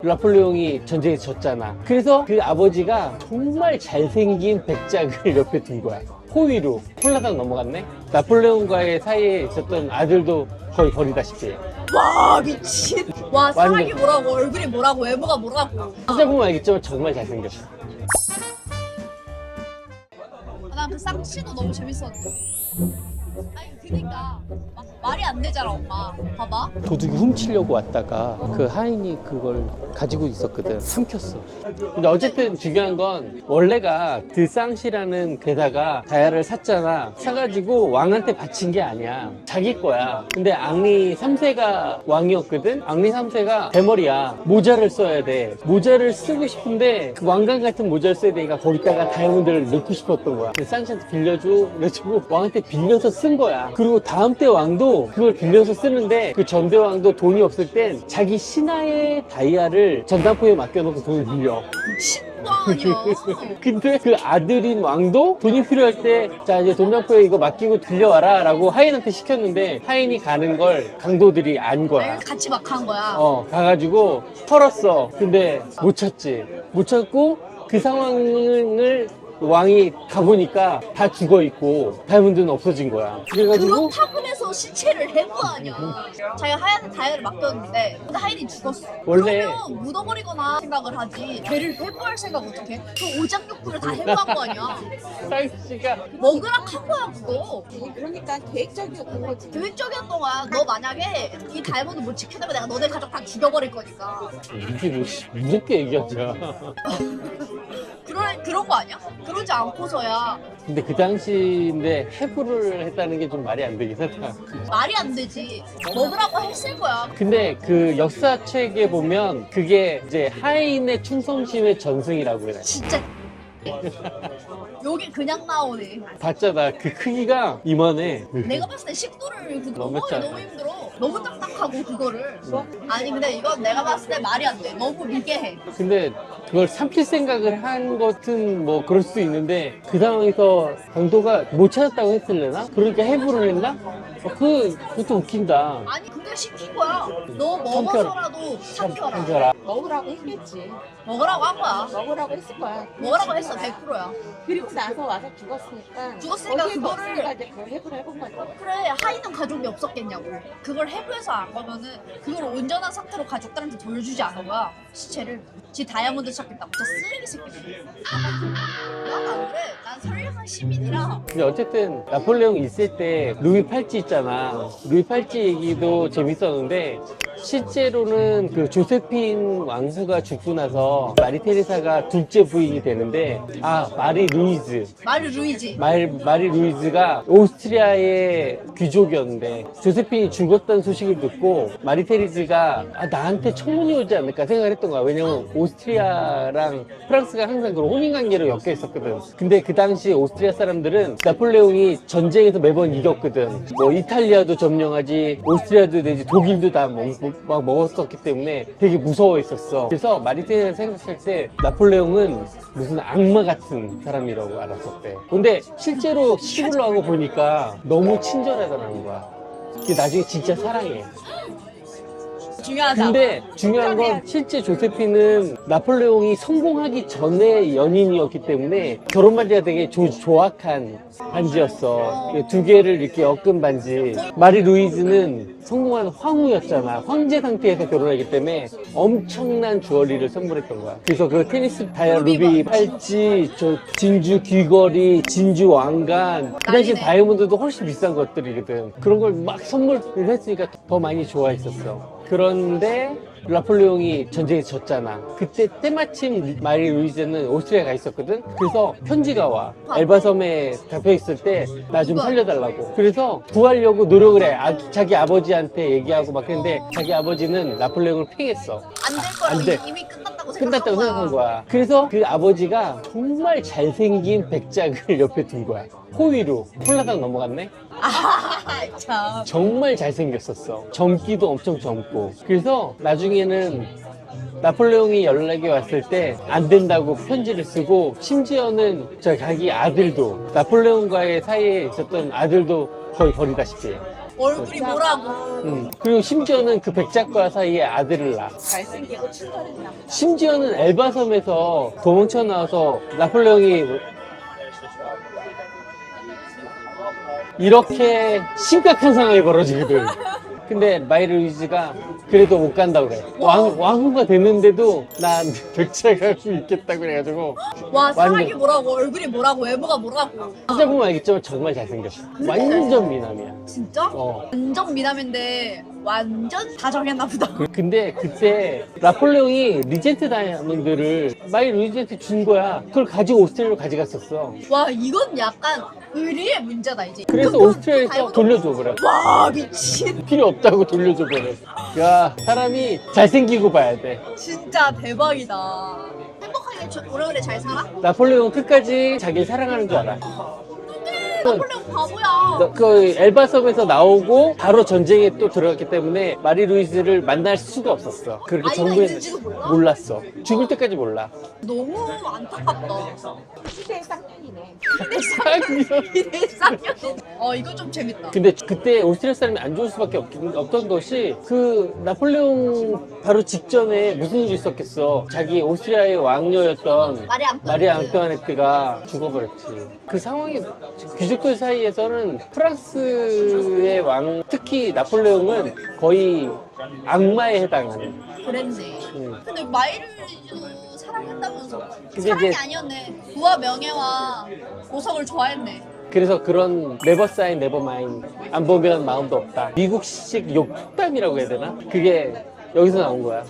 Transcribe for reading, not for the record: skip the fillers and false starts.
나폴레옹이 전쟁에 졌잖아. 그래서 그 아버지가 정말 잘생긴 백작을 옆에 둔 거야. 호위로. 홀라당 넘어갔네? 나폴레옹과의 사이에 있었던 아들도 거의 버리다시피 해. 와 미친. 와 사랑이 뭐라고 얼굴이 뭐라고 외모가 뭐라고. 찾아보면 알겠지만 정말 잘생겼어. 난 그 쌍씨도 너무 재밌었는데. 아니 그니까 막 말이 안 되잖아 엄마. 봐봐. 도둑이 훔치려고 왔다가 그 하인이 그걸 가지고 있었거든. 삼켰어. 근데 어쨌든 중요한 건 원래가 드쌍시라는 괴사가 다이아를 샀잖아. 사가지고 왕한테 바친 게 아니야. 자기 거야. 근데 앙리 3세가 왕이었거든. 앙리 3세가 대머리야. 모자를 써야 돼. 모자를 쓰고 싶은데 그 왕관 같은 모자를 써야 되니까 거기다가 다이아몬드를 넣고 싶었던 거야. 그래서 쌍시한테 빌려줘. 그래가지고 왕한테 빌려서 쓴 거야. 그리고 다음 때 왕도 그걸 빌려서 쓰는데 그 전대 왕도 돈이 없을 땐 자기 신하의 다이아를 전당포에 맡겨놓고 돈을 빌려. 미친거 아니야. 근데 그 아들인 왕도 돈이 필요할 때 자 이제 돈당포에 이거 맡기고 빌려와라 라고 하인한테 시켰는데 하인이 가는 걸 강도들이 안 거야. 같이 막 한 거야. 가가지고 털었어. 근데 못 찾지. 못 찾고 그 상황을 왕이 가보니까 다 죽어있고 다이아몬드는 없어진 거야. 그래가지고 그렇다고 해서 시체를 해부 아니야. 자기가 하얀 다이아를 맡겼는데 근데 하얀이 죽었어. 원래- 그러면 묻어버리거나 생각을 하지. 걔를 해부할 생각 어떡해? 그 오장육부를 다 해부한 거 아니야. 쌍씨가 먹으라 한 거야 그거. 그러니까 계획적이었던 거지. 계획적이었던 거야. 너 만약에 이 다이아몬드 못 지켜내면 내가 너네 가족 다 죽여버릴 거니까. 이게 뭐 무섭게 얘기하자. 그런 거 아니야? 그러지 않고서야 근데 그 당시인데 해부를 했다는 게 좀 말이 안 되긴 하다. 말이 안 되지. 먹으라고 했을 거야. 근데 그 역사책에 보면 그게 이제 하인의 충성심의 전승이라고 해요. 진짜 여기 그냥 나오네. 봤잖아. 그 크기가 이만해. 내가 봤을 때 식도를 그 너무 먹기 짜. 너무 힘들어. 너무 딱딱하고 그거를. 아니 근데 이건 내가 봤을 때 말이 안 돼. 너무 미개해. 근데 그걸 삼킬 생각을 한 것은 뭐 그럴 수 있는데 그 상황에서 강도가 못 찾았다고 했을래나? 그러니까 해부를 했나? 그것도 웃긴다. 아니 그게 시킨 거야. 너 먹어서라도 삼켜라. 삼켜라. 먹으라고 했겠지. 먹으라고 한 거야. 먹으라고 했을 거야. 먹으라고 했어 100%야. 그리고 나서 와서 죽었으니까. 죽었으니까 거기에 그거를- 없으니까 이제 그걸 해부를 해본 거지. 그래 하이는 가족이 없었겠냐고. 그걸 해부해서 안 거면은 그걸 온전한 상태로 가족들한테 돌려주지 않은 거야. 시체를. 지 다이아몬드 찾겠다고. 진짜 쓰레기 새끼들. 난 안 그래. 난 선량한 시민이라. 근데 어쨌든 나폴레옹 있을 때 루이 팔찌 있잖아. 루이 팔찌 얘기도 재밌었는데 실제로는 그 조세핀 왕후가 죽고 나서 마리 테레사가 둘째 부인이 되는데 마리 루이즈. 마르 루이지. 마리 루이즈가 오스트리아의 귀족이었는데 조세핀이 죽었다는 소식을 듣고 마리 테레즈가 나한테 청혼이 오지 않을까 생각을 했던 거야. 왜냐면 오스트리아랑 프랑스가 항상 그런 혼인관계로 엮여 있었거든. 근데 그 당시 오스트리아 사람들은 나폴레옹이 전쟁에서 매번 이겼거든. 뭐 이탈리아도 점령하지 오스트리아도 내지 독일도 다 막 먹었었기 때문에 되게 무서워했었어. 그래서 마리 테레즈가 생각할 때 나폴레옹은 무슨 악마 같은 사람이라고 알았었대. 근데 실제로 시골로 하고 보니까 너무 친절하다는 거야. 그게 나중에 진짜 사랑해. 중요하다. 근데 중요한 건 실제 조세피는 나폴레옹이 성공하기 전에 연인이었기 때문에 결혼 반지가 되게 조악한 반지였어. 두 개를 이렇게 엮은 반지. 마리 루이즈는 성공한 황후였잖아. 황제 상태에서 결혼하기 때문에 엄청난 주얼리를 선물했던 거야. 그래서 그 테니스 다이아 루비 팔찌, 진주 귀걸이, 진주 왕관, 그 당시 난리네. 다이아몬드도 훨씬 비싼 것들이거든. 그런 걸 막 선물을 했으니까 더 많이 좋아했었어. 그런데 나폴레옹이 전쟁에 졌잖아. 그때 때마침 마리 루이즈는 오스트리아에 가 있었거든. 그래서 편지가 와. 엘바섬에 잡혀있을 때 나 좀 살려달라고. 그래서 구하려고 노력을 해. 자기 아버지한테 얘기하고 막 했는데 자기 아버지는 나폴레옹을 팽했어. 안 될 거라고 안 돼. 이미 끝났다고 끝났다고 생각한 거야. 그래서 그 아버지가 정말 잘생긴 백작을 옆에 둔 거야. 호위로. 홀라당 넘어갔네? 아, 참. 정말 잘생겼었어. 젊기도 엄청 젊고. 그래서 나중에는 나폴레옹이 연락이 왔을 때 안 된다고 편지를 쓰고 심지어는 자기 아들도 나폴레옹과의 사이에 있었던 아들도 거의 버리다시피 해. 얼굴이 뭐라고. 그리고 심지어는 그 백작과 사이에 아들을 낳아. 잘생기고 친절했나 보다. 심지어는 엘바섬에서 도망쳐 나와서 나폴레옹이 이렇게 심각한 상황이 벌어지거든. 근데 마이-루이지가 그래도 못 간다고 그래. 왕후가 됐는데도 난 백작할 수 있겠다고 그래가지고. 와, 사랑이 완전- 뭐라고, 얼굴이 뭐라고, 외모가 뭐라고. 찾아보면 알겠지만 정말 잘생겼어. 완전 미남이야. 진짜? 어. 완전 미남인데 완전 다정했나 보다. 근데 그때 나폴레옹이 리젠트 다이아몬드를 마이-루이지한테 준 거야. 그걸 가지고 오스트리아로 가져갔었어. 와, 이건 약간 의리의 문제다 이제. 그래서 그거 오스트리아에서 다이아몬드- 돌려줘 버려. 와, 미친. 필요 없다고 돌려줘 버려. 야, 사람이 잘생기고 봐야 돼. 진짜 대박이다. 행복하게 오래오래 잘 살아? 나폴레옹 끝까지 자기를 사랑하는 줄 알아. 나폴레옹 바보야. 그 엘바섬에서 나오고 바로 전쟁에 또 들어갔기 때문에 마리-루이즈를 만날 수가 없었어. 그렇게 아이가 정부에 있는지도 몰라? 몰랐어. 죽을 때까지 몰라. 너무 안타깝다. 시대의 쌍년이네. 이대 쌍년. 이거 좀 재밌다. 근데 그때 오스트리아 사람이 안 좋을 수밖에 없던 것이 그 나폴레옹 바로 직전에 무슨 일이 있었겠어. 자기 오스트리아의 왕녀였던 마리 앙뚜아네트가 죽어버렸지. 그 상황이 귀족들 사이에서는 프랑스의 왕, 특히 나폴레옹은 거의 악마에 해당하는. 그랬네. 근데 마이르도 사랑했다면서. 근데 사랑이 이제- 아니었네. 부와 명예와 보석을 좋아했네. 그래서 그런 네버 사인 네버 마인, 안 보면 마음도 없다. 미국식 욕담이라고 해야 되나? 그게 여기서 나온 거야.